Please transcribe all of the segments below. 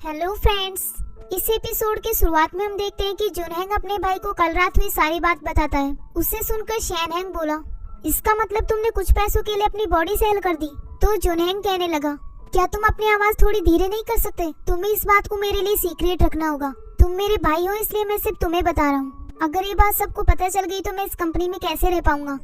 Hello friends, इस episode के शुरुआत में हम देखते हैं कि जुनहेंग अपने भाई को कल रात हुई सारी बात बताता है। उसे सुनकर शैनहेंग बोला, इसका मतलब तुमने कुछ पैसों के लिए अपनी बॉडी सेल कर दी। तो जुनहेंग कहने लगा, क्या तुम अपनी आवाज थोड़ी धीरे नहीं कर सकते? तुम्हें इस बात को मेरे लिए सीक्रेट रखना होगा। तुम मेरे भाई हो, इसलिए मैं सिर्फ तुम्हें बता रहा हूँ। अगर ये बात सबको पता चल गई तो मैं इस कंपनी में कैसे रह पाऊंगा।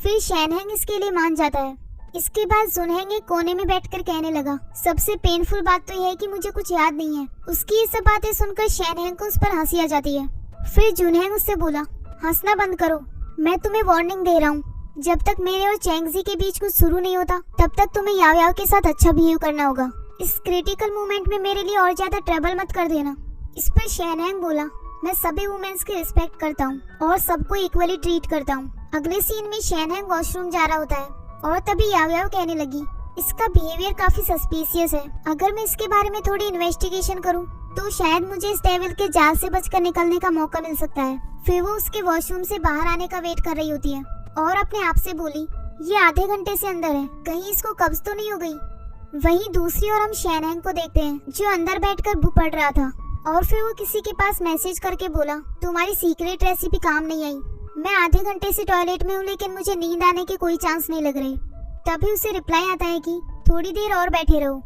फिर शैनहेंग इसके लिए मान जाता है। इसके बाद जुनहेंग एक कोने में बैठकर कहने लगा, सबसे पेनफुल बात तो यह है कि मुझे कुछ याद नहीं है। उसकी ये सब बातें सुनकर शैनहेंग को उस पर हंसी आ जाती है। फिर जुनहेंग उससे बोला, हंसना बंद करो, मैं तुम्हें वार्निंग दे रहा हूँ। जब तक मेरे और चैंगजी के बीच कुछ शुरू नहीं होता तब तक तुम्हें याव याव के साथ अच्छा बिहेव करना होगा। इस क्रिटिकल मोमेंट में मेरे लिए और ज्यादा ट्रबल मत कर देना। इस पर शैनहेंग बोला, मैं सभी वुमेन्स की रिस्पेक्ट करता हूँ और सबको इक्वली ट्रीट करता हूँ। अगले सीन में शैनहेंग वॉशरूम जा रहा होता है और तभी याव याव कहने लगी, इसका बिहेवियर काफी सस्पिशियस है। अगर मैं इसके बारे में थोड़ी इन्वेस्टिगेशन करूं तो शायद मुझे इस डेविल के जाल से बचकर निकलने का मौका मिल सकता है। फिर वो उसके वॉशरूम से बाहर आने का वेट कर रही होती है और अपने आप से बोली, ये आधे घंटे से अंदर है, कहीं इसको कब्ज तो नहीं हो गई। वहीं दूसरी ओर हम शैनहेंग को देखते हैं जो अंदर बैठकर बुक पढ़ रहा था और फिर वो किसी के पास मैसेज करके बोला, तुम्हारी सीक्रेट रेसिपी काम नहीं आई। मैं आधे घंटे से टॉयलेट में हूँ लेकिन मुझे नींद आने के कोई चांस नहीं लग रहे। तभी उसे रिप्लाई आता है कि थोड़ी देर और बैठे रहो।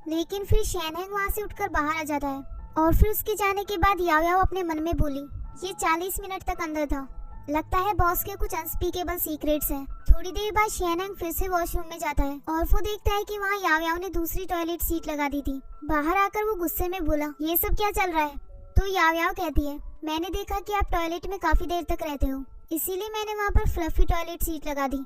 लेकिन फिर शैनहेंग वहाँ से उठकर बाहर आ जाता है और फिर उसके जाने के बाद याव याव अपने मन में बोली, ये 40 मिनट तक अंदर था, लगता है बॉस के कुछ अनस्पीकेबल सीक्रेट्स हैं। थोड़ी देर बाद शैनहेंग फिर से वॉशरूम में जाता है और वो देखता है कि वहाँ याव याव ने दूसरी टॉयलेट सीट लगा दी थी। बाहर आकर वो गुस्से में बोला, ये सब क्या चल रहा है? तो याव याव कहती है, मैंने देखा कि आप टॉयलेट में काफी देर तक रहते हो, इसीलिए मैंने वहाँ पर फ्लफी टॉयलेट सीट लगा दी,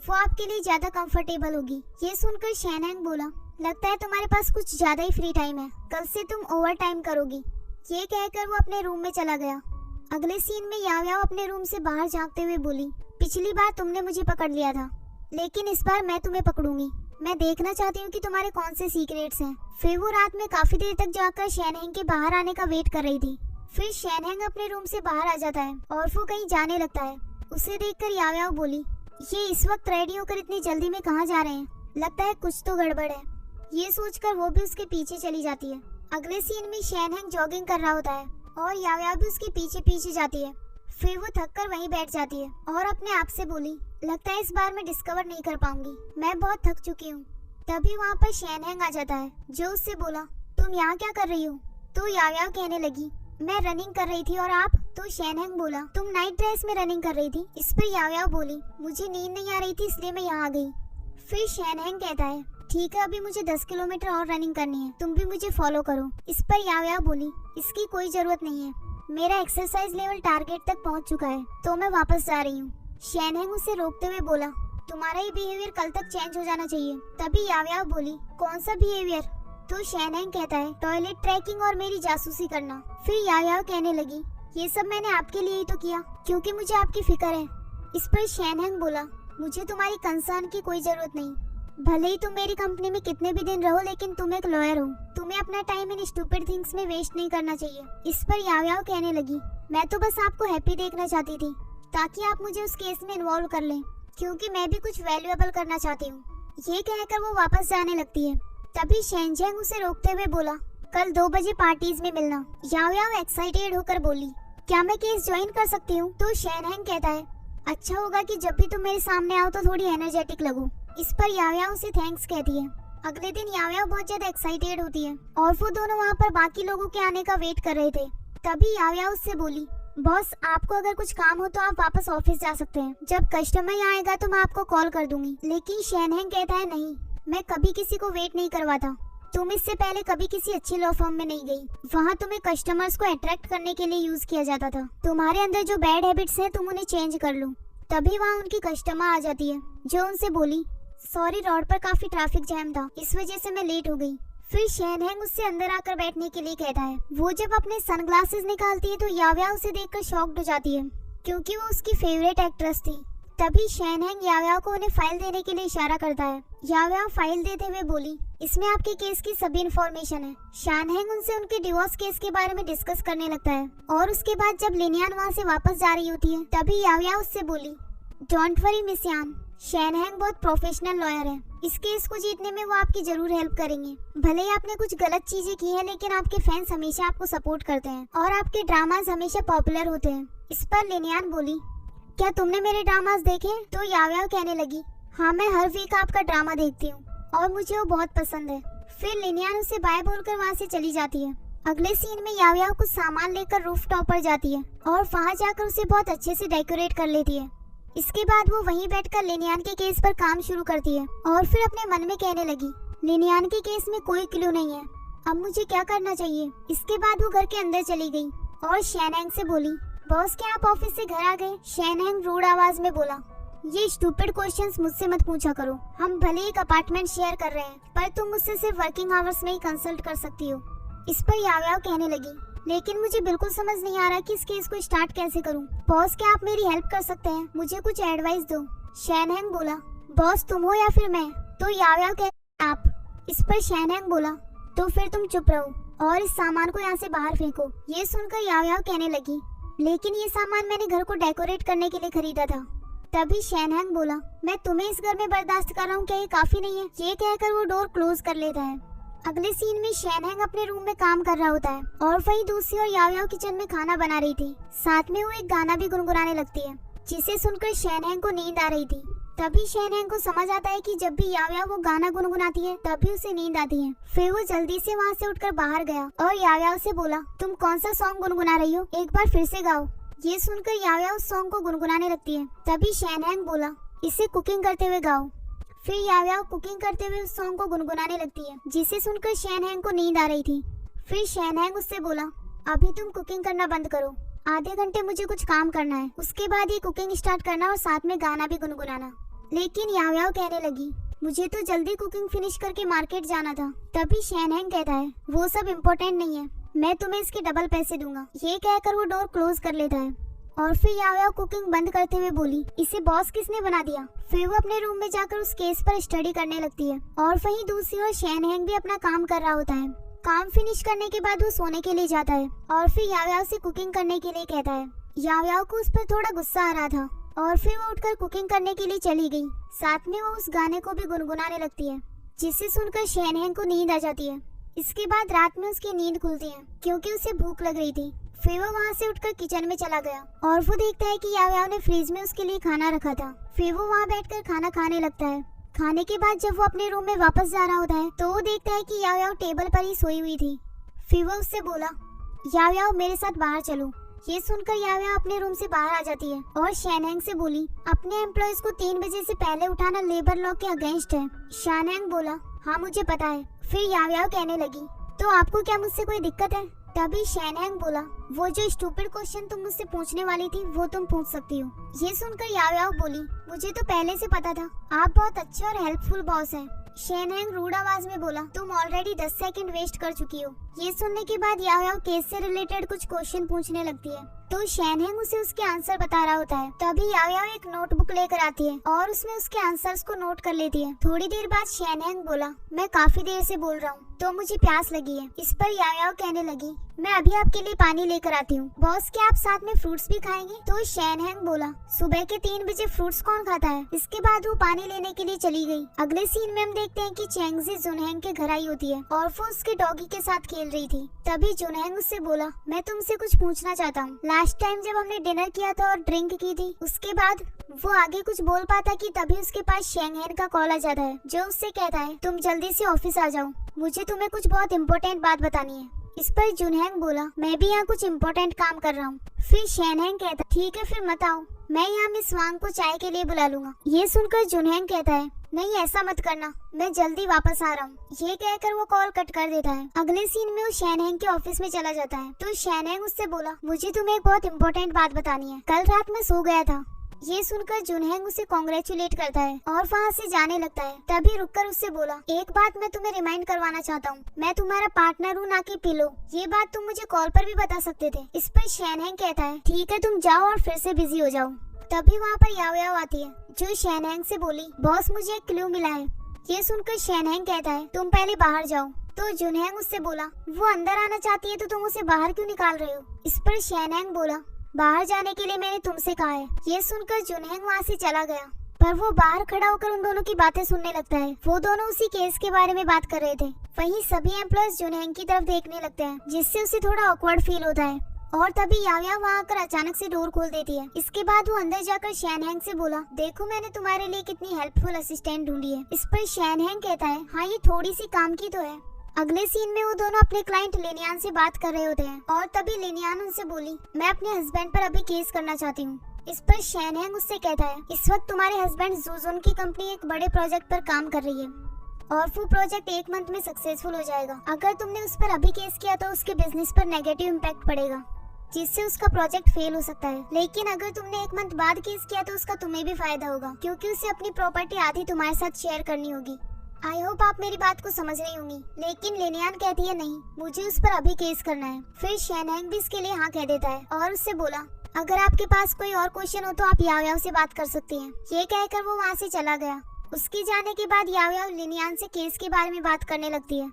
वो आपके लिए ज्यादा कंफर्टेबल होगी। ये सुनकर शैनहेंग बोला, लगता है तुम्हारे पास कुछ ज्यादा ही फ्री टाइम है, कल से तुम ओवर टाइम करोगी। ये कहकर वो अपने रूम में चला गया। अगले सीन में याव याव अपने रूम से बाहर झांकते हुए बोली, पिछली बार तुमने मुझे पकड़ लिया था लेकिन इस बार मैं तुम्हें पकड़ूंगी। मैं देखना चाहती हूँ कि तुम्हारे कौन से सीक्रेट्स हैं। फिर वो रात में काफी देर तक जाकर शैनहेंग के बाहर आने का वेट कर रही थी। फिर शैनहेंग अपने रूम से बाहर आ जाता है और वो कहीं जाने लगता है। उसे देखकर याव याव बोली, ये इस वक्त रेडी होकर इतनी जल्दी में कहाँ जा रहे हैं? लगता है कुछ तो गड़बड़ है। ये सोचकर वो भी उसके पीछे चली जाती है। अगले सीन में शैनहेंग जॉगिंग कर रहा होता है और याव याव भी उसके पीछे पीछे जाती है। फिर वो थककर वहीं बैठ जाती है और अपने आप से बोली, लगता है इस बार मैं डिस्कवर नहीं कर पाऊंगी, मैं बहुत थक चुकी हूँ। तभी वहाँ पर शैनहेंग आ जाता है जो उससे बोला, तुम यहाँ क्या कर रही हो? तो याव याव कहने लगी, मैं रनिंग कर रही थी। और आप? तो शैनहेंग बोला, तुम नाइट ड्रेस में रनिंग कर रही थी। इस पर याव याव बोली, मुझे नींद नहीं आ रही थी इसलिए मैं यहाँ आ गई। फिर शैनहेंग कहता है, ठीक है अभी मुझे 10 किलोमीटर और रनिंग करनी है, तुम भी मुझे फॉलो करो। इस पर याव याव बोली, इसकी कोई जरूरत नहीं है, मेरा एक्सरसाइज लेवल टारगेट तक पहुँच चुका है तो मैं वापस जा रही हूँ। शैनहेंग उसे रोकते हुए बोला, तुम्हारा ये बिहेवियर कल तक चेंज हो जाना चाहिए। तभी याव याव बोली, कौन सा बिहेवियर? तो शैनहेंग कहता है, टॉयलेट ट्रैकिंग और मेरी जासूसी करना। फिर याव याव कहने लगी, ये सब मैंने आपके लिए ही तो किया क्योंकि मुझे आपकी फिक्र है। इस पर शैनहेंग बोला, मुझे तुम्हारी कंसर्न की कोई जरूरत नहीं, भले ही तुम मेरी कंपनी में कितने भी दिन रहो लेकिन तुम एक लॉयर हो, तुम्हें अपना टाइम इन स्टूपिड थिंग्स में वेस्ट नहीं करना चाहिए। इस पर याव याव कहने लगी, मैं तो बस आपको हैप्पी देखना चाहती थी ताकि आप मुझे उस केस में इन्वॉल्व कर लें क्योंकि मैं भी कुछ वैल्यूएबल करना चाहती हूँ। ये कहकर वो वापस जाने लगती है। तभी शैनहेंग उसे रोकते हुए बोला, कल 2 बजे पार्टीज में मिलना। याव याव एक्साइटेड होकर बोली, क्या मैं केस ज्वाइन कर सकती हूँ? तो शैनहेंग कहता है, अच्छा होगा कि जब भी तुम मेरे सामने आओ तो थोड़ी एनर्जेटिक लगो। इस पर याव याव उसे थैंक्स कहती है। अगले दिन याव याव बहुत ज्यादा एक्साइटेड होती है और वो दोनों वहाँ पर बाकी लोगों के आने का वेट कर रहे थे। तभी याव याव उससे बोली, बॉस आपको अगर कुछ काम हो तो आप वापस ऑफिस जा सकते हैं, जब कस्टमर आएगा तो मैं आपको कॉल कर दूंगी। लेकिन शैनहेंग कहता है, नहीं, मैं कभी किसी को वेट नहीं करवाता, तुम इससे पहले कभी किसी अच्छी लॉ फर्म में नहीं गई, वहाँ तुम्हें कस्टमर्स को अट्रैक्ट करने के लिए यूज किया जाता था। तुम्हारे अंदर जो बैड हैबिट्स हैं तुम उन्हें चेंज कर लो। तभी वहाँ उनकी कस्टमर आ जाती है जो उनसे बोली, सॉरी रोड पर काफी ट्रैफिक जैम था, इस वजह से मैं लेट हो गई। फिर शैनहेंग उससे अंदर आकर बैठने के लिए कहता है। वो जब अपने सनग्लासेस निकालती है तो याव याव उसे देखकर शॉक्ड हो जाती है क्योंकि वो उसकी फेवरेट एक्ट्रेस थी। तभी शैनहेंग याव याव को उन्हें फाइल देने के लिए इशारा करता है। याव याव फाइल देते हुए बोली, इसमें आपके केस की सभी इन्फॉर्मेशन है। शैनहेंग उनसे उनके डिवोर्स केस के बारे में डिस्कस करने लगता है और उसके बाद जब लिनियान वहाँ से वापस जा रही होती है तभी याव याव उससे बोली, डोंट वरी मिस यान, शैनहेंग बहुत प्रोफेशनल लॉयर है, इस केस को जीतने में वो आपकी जरूर हेल्प करेंगे। भले ही आपने कुछ गलत चीजें की हैं, लेकिन आपके फैंस हमेशा आपको सपोर्ट करते हैं और आपके ड्रामास हमेशा पॉपुलर होते हैं। इस पर लिनियान बोली, क्या तुमने मेरे ड्रामास देखे? तो याओयाओ कहने लगी, हाँ मैं हर वीक आपका ड्रामा देखती हूँ और मुझे वो बहुत पसंद है। फिर लिनियान उसे बाय बोलकर वहाँ से चली जाती है। अगले सीन में याओयाओ कुछ सामान लेकर रूफ टॉप पर जाती है और वहाँ जाकर उसे बहुत अच्छे से डेकोरेट कर लेती है। इसके बाद वो वहीं बैठकर लिनियान के केस पर काम शुरू करती है और फिर अपने मन में कहने लगी, लिनियान के केस में कोई क्लू नहीं है, अब मुझे क्या करना चाहिए। इसके बाद वो घर के अंदर चली गई और शैनहेंग से बोली, बॉस क्या आप ऑफिस से घर आ गए? शैनहेंग रूड आवाज में बोला, ये स्टूपिड क्वेश्चंस मुझसे मत पूछा करो, हम भले एक अपार्टमेंट शेयर कर रहे हैं पर तुम मुझसे सिर्फ वर्किंग आवर्स में ही कंसल्ट कर सकती हो। इस पर याओयाओ कहने लगी, लेकिन मुझे बिल्कुल समझ नहीं आ रहा कि इस केस को स्टार्ट कैसे करूं। बॉस क्या आप मेरी हेल्प कर सकते हैं? मुझे कुछ एडवाइस दो। शैनहेंग बोला, बॉस तुम हो या फिर मैं? तो याओयाओ कहती, आप। इस पर शैनहेंग बोला, तो फिर तुम चुप रहो और इस सामान को यहाँ से बाहर फेंको। ये सुनकर याओयाओ कहने लगी, लेकिन ये सामान मैंने घर को डेकोरेट करने के लिए खरीदा था। तभी शैनहेंग बोला, मैं तुम्हें इस घर में बर्दाश्त कर रहा हूँ, क्या ये काफी नहीं है? ये कहकर वो डोर क्लोज कर लेता है। अगले सीन में शैनहेंग अपने रूम में काम कर रहा होता है और वहीं दूसरी ओर याओयाओ किचन में खाना बना रही थी। साथ में वो एक गाना भी गुनगुनाने लगती है, जिसे सुनकर शैनहेंग को नींद आ रही थी। तभी शैनहेंग को समझ आता है कि जब भी याओयाओ वो गाना गुनगुनाती है तभी उसे नींद आती है। फिर वो जल्दी से वहाँ से उठकर बाहर गया और याओयाओ से बोला, तुम कौन सा सॉन्ग गुनगुना रही हो? एक बार फिर से गाओ। ये सुनकर याओयाओ उस सॉन्ग को गुनगुनाने लगती है। तभी शैनहेंग बोला, इसे कुकिंग करते हुए गाओ। फिर याओयाओ कुकिंग करते हुए उस सॉन्ग को गुनगुनाने लगती है, जिसे सुनकर शैनहेंग को नींद आ रही थी। फिर शैनहेंग उससे बोला, अभी तुम कुकिंग करना बंद करो, आधे घंटे मुझे कुछ काम करना है, उसके बाद ये कुकिंग स्टार्ट करना और साथ में गाना भी गुनगुनाना। लेकिन याओयाओ कहने लगी, मुझे तो जल्दी कुकिंग फिनिश करके मार्केट जाना था। तभी शैनहेंग कहता है, वो सब इम्पोर्टेंट नहीं है, मैं तुम्हें इसके डबल पैसे दूंगा। ये कहकर वो डोर क्लोज कर लेता है और फिर याओयाओ कुकिंग बंद करते हुए बोली, इसे बॉस किसने बना दिया? फिर वो अपने रूम में जाकर उस केस पर स्टडी करने लगती है और वहीं दूसरी ओर शैनहेंग भी अपना काम कर रहा होता है। काम फिनिश करने के बाद वो सोने के लिए जाता है और फिर याओयाओ से कुकिंग करने के लिए कहता है। याओयाओ को उस पर थोड़ा गुस्सा आ रहा था और फिर वो उठकर कुकिंग करने के लिए चली गई। साथ में वो उस गाने को भी गुनगुनाने लगती है, जिसे सुनकर शैनहेंग को नींद आ जाती है। इसके बाद रात में उसकी नींद खुलती है क्योंकि उसे भूख लग रही थी। फिर वो वहाँ से उठकर किचन में चला गया और वो देखता है कि याओयाओ ने फ्रिज में उसके लिए खाना रखा था। फिर वो वहाँ बैठकर खाना खाने लगता है। खाने के बाद जब वो अपने रूम में वापस जा रहा होता है तो वो देखता है कि याओयाओ टेबल पर ही सोई हुई थी। फिर वो उससे बोला, याओयाओ मेरे साथ बाहर चलो। ये सुनकर याओयाओ अपने रूम से बाहर आ जाती है और शैनहेंग से बोली, अपने एम्प्लॉयज को 3 बजे से पहले उठाना लेबर लॉ के अगेंस्ट है। शैनहेंग बोला, हाँ मुझे पता है। फिर याओयाओ कहने लगी, तो आपको क्या मुझसे कोई दिक्कत है? तभी शैनहेंग बोला, वो जो स्टूपिड क्वेश्चन तुम मुझसे पूछने वाली थी वो तुम पूछ सकती हो। ये सुनकर याओयाओ बोली, मुझे तो पहले से पता था, आप बहुत अच्छे और हेल्पफुल बॉस हैं। शैनहेंग रूड आवाज में बोला, तुम ऑलरेडी 10 सेकंड वेस्ट कर चुकी हो। ये सुनने के बाद याओयाओ केस से रिलेटेड कुछ क्वेश्चन पूछने लगती है तो शैनहेंग उसे उसके आंसर बता रहा होता है। तभी याओयाओ एक नोटबुक लेकर आती है और उसमें उसके आंसर्स को नोट कर लेती है। थोड़ी देर बाद शैनहेंग बोला, मैं काफी देर से बोल रहा हूँ तो मुझे प्यास लगी है। इस पर याओयाओ कहने लगी, मैं अभी आपके लिए पानी लेकर आती हूँ। बॉस क्या आप साथ में फ्रूट्स भी खाएंगे? तो शैनहेंग बोला, सुबह के 3 बजे फ्रूट्स कौन खाता है? इसके बाद वो पानी लेने के लिए चली गई। अगले सीन में हम देखते हैं कि चैंगजी जुनहेंग के घर आई होती है और वो उसके डॉगी के साथ खेल रही थी। तभी जुनहेंग उससे बोला, मैं तुमसे कुछ पूछना चाहता हूँ। लास्ट टाइम जब हमने डिनर किया था और ड्रिंक की थी, उसके बाद वो आगे कुछ बोल पाता कि तभी उसके पास शैंगहेन का कॉल आ जाता है जो उससे कहता है, तुम जल्दी से ऑफिस आ जाओ, मुझे तुम्हें कुछ बहुत इम्पोर्टेंट बात बतानी है। इस पर जुनहेंग बोला, मैं भी यहाँ कुछ इम्पोर्टेंट काम कर रहा हूँ। फिर शैनहेंग कहता, ठीक है फिर मत आओ, मैं यहाँ मिस वांग को चाय के लिए बुला लूंगा। ये सुनकर जुनहेंग कहता है, नहीं ऐसा मत करना, मैं जल्दी वापस आ रहा हूँ। ये कहकर वो कॉल कट कर देता है। अगले सीन में वो शैनहेंग के ऑफिस में चला जाता है तो शैनहेंग उससे बोला, मुझे तुम्हें एक बहुत इम्पोर्टेंट बात बतानी है, कल रात में सो गया था। ये सुनकर जुनहेंग उसे कॉन्ग्रेचुलेट करता है और वहाँ से जाने लगता है। तभी रुककर उससे बोला, एक बात मैं तुम्हें रिमाइंड करवाना चाहता हूँ, मैं तुम्हारा पार्टनर हूँ ना कि पिलो। ये बात तुम मुझे कॉल पर भी बता सकते थे। इस पर शैनहेंग कहता है, ठीक है तुम जाओ और फिर से बिजी हो जाओ। तभी वहाँ पर याओयाओ आती है जो शैनहेंग से बोली, बॉस मुझे एक क्लू मिला है। ये सुनकर शैनहेंग कहता है, तुम पहले बाहर जाओ। तो जुनहेंग उससे बोला, वो अंदर आना चाहती है तो तुम उसे बाहर क्यों निकाल रहे हो? इस पर शैनहेंग बोला, बाहर जाने के लिए मैंने तुमसे कहा है। ये सुनकर जुनहेंग वहाँ से चला गया पर वो बाहर खड़ा होकर उन दोनों की बातें सुनने लगता है। वो दोनों उसी केस के बारे में बात कर रहे थे। वहीं सभी एम्प्लॉयज जुनहेंग की तरफ देखने लगते हैं, जिससे उसे थोड़ा ऑकवर्ड फील होता है। और तभी याओयाओ वहाँ आकर अचानक से डोर खोल देती है। इसके बाद वो अंदर जाकर शैनहेंग से बोला, देखो मैंने तुम्हारे लिए कितनी हेल्पफुल असिस्टेंट ढूंढी है। इस पर शैनहेंग कहता है, हाँ ये थोड़ी सी काम की तो है। अगले सीन में वो दोनों अपने क्लाइंट लिनियान से बात कर रहे होते हैं और तभी लिनियान उनसे बोली, मैं अपने हस्बैंड पर अभी केस करना चाहती हूँ। इस पर शैनहेंग उससे कहता है, इस वक्त तुम्हारे हस्बैंड जूजुन की कंपनी एक बड़े प्रोजेक्ट पर काम कर रही है और वो प्रोजेक्ट 1 मंथ में सक्सेसफुल हो जाएगा। अगर तुमने उस पर अभी केस किया तो उसके बिजनेस पर नेगेटिव इम्पैक्ट पड़ेगा, जिससे उसका प्रोजेक्ट फेल हो सकता है। लेकिन अगर तुमने 1 मंथ बाद केस किया तो उसका तुम्हें भी फायदा होगा, क्योंकि उसे अपनी प्रॉपर्टी आधी तुम्हारे साथ शेयर करनी होगी। आई होप आप मेरी बात को समझ रही होंगी। लेकिन लिनियान कहती है, नहीं, मुझे उस पर अभी केस करना है। फिर शैनहेंग भी इसके लिए हाँ कह देता है और उससे बोला, अगर आपके पास कोई और क्वेश्चन हो तो आप याओयाओ से बात कर सकती हैं। ये कहकर वो वहाँ से चला गया। उसके जाने के बाद याओयाओ लिनियान से केस के बारे में बात करने लगती है।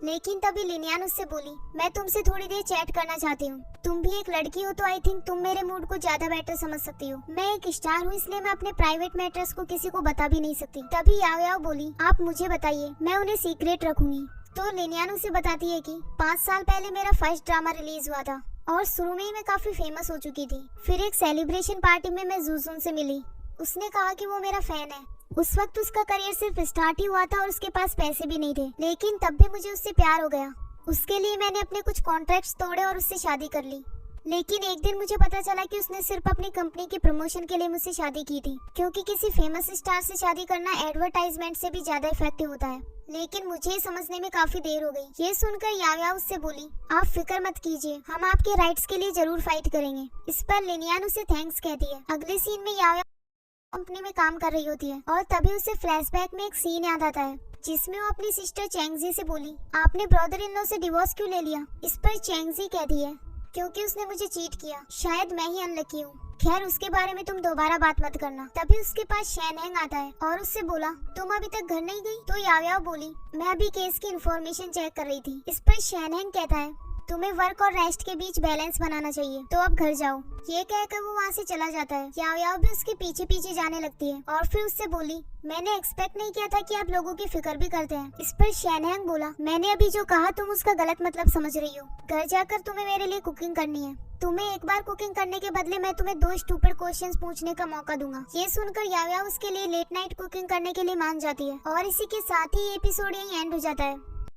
लेकिन तभी लिनियान उससे बोली, मैं तुमसे थोड़ी देर चैट करना चाहती हूँ। तुम भी एक लड़की हो तो आई थिंक तुम मेरे मूड को ज्यादा बेटर समझ सकती हो। मैं एक स्टार हूँ, इसलिए मैं अपने प्राइवेट मैटर्स को किसी को बता भी नहीं सकती। तभी याओयाओ बोली, आप मुझे बताइए, मैं उन्हें सीक्रेट रखूंगी। तो लिनियान उसे बताती है कि 5 साल पहले मेरा फर्स्ट ड्रामा रिलीज हुआ था और शुरू में ही मैं काफी फेमस हो चुकी थी। फिर एक सेलिब्रेशन पार्टी में मैं जूजुन से मिली। उसने कहा कि वो मेरा फैन है। उस वक्त उसका करियर सिर्फ स्टार्ट ही हुआ था और उसके पास पैसे भी नहीं थे, लेकिन तब भी मुझे उससे प्यार हो गया। उसके लिए मैंने अपने कुछ कॉन्ट्रैक्ट्स तोड़े और उससे शादी कर ली। लेकिन एक दिन मुझे पता चला कि उसने सिर्फ अपनी कंपनी के प्रमोशन के लिए मुझसे शादी की थी, क्योंकि किसी फेमस स्टार से शादी करना एडवर्टाइजमेंट से भी ज्यादा इफेक्टिव होता है। लेकिन मुझे समझने में काफी देर हो गई। ये सुनकर याओयाओ उससे बोली, आप फिक्र मत कीजिए, हम आपके राइट्स के लिए जरूर फाइट करेंगे। इस पर लिनियान उसे थैंक्स कहती है। अगले सीन में याओयाओ कंपनी में काम कर रही होती है और तभी उसे फ्लैशबैक में एक सीन याद आता है, जिसमें वो अपनी सिस्टर चेंगजी से बोली, आपने ब्रदर इन लॉ से डिवोर्स क्यों ले लिया? इस पर चेंगजी कहती है, क्योंकि उसने मुझे चीट किया, शायद मैं ही अनलकी हूँ। खैर उसके बारे में तुम दोबारा बात मत करना। तभी उसके पास शैनहेंग आता है और उससे बोला, तुम अभी तक घर नहीं गई? तो याओयाओ बोली, मैं अभी केस की इन्फॉर्मेशन चेक कर रही थी। इस पर शैनहेंग कहता है, तुम्हें वर्क और रेस्ट के बीच बैलेंस बनाना चाहिए, तो अब घर जाओ। ये कहकर वो वहाँ से चला जाता है। याओयाओ भी उसके पीछे पीछे जाने लगती है और फिर उससे बोली, मैंने एक्सपेक्ट नहीं किया था कि आप लोगों की फिक्र भी करते हैं। इस पर शैनहेंग बोला, मैंने अभी जो कहा तुम उसका गलत मतलब समझ रही हो। घर जाकर तुम्हें मेरे लिए कुकिंग करनी है। तुम्हें एक बार कुकिंग करने के बदले मैं तुम्हें 2 स्टूपिड क्वेश्चंस पूछने का मौका दूंगा। ये सुनकर याओयाओ उसके लिए लेट नाइट कुकिंग करने के लिए मान जाती है और इसी के साथ ही एपिसोड यहीं एंड हो जाता है।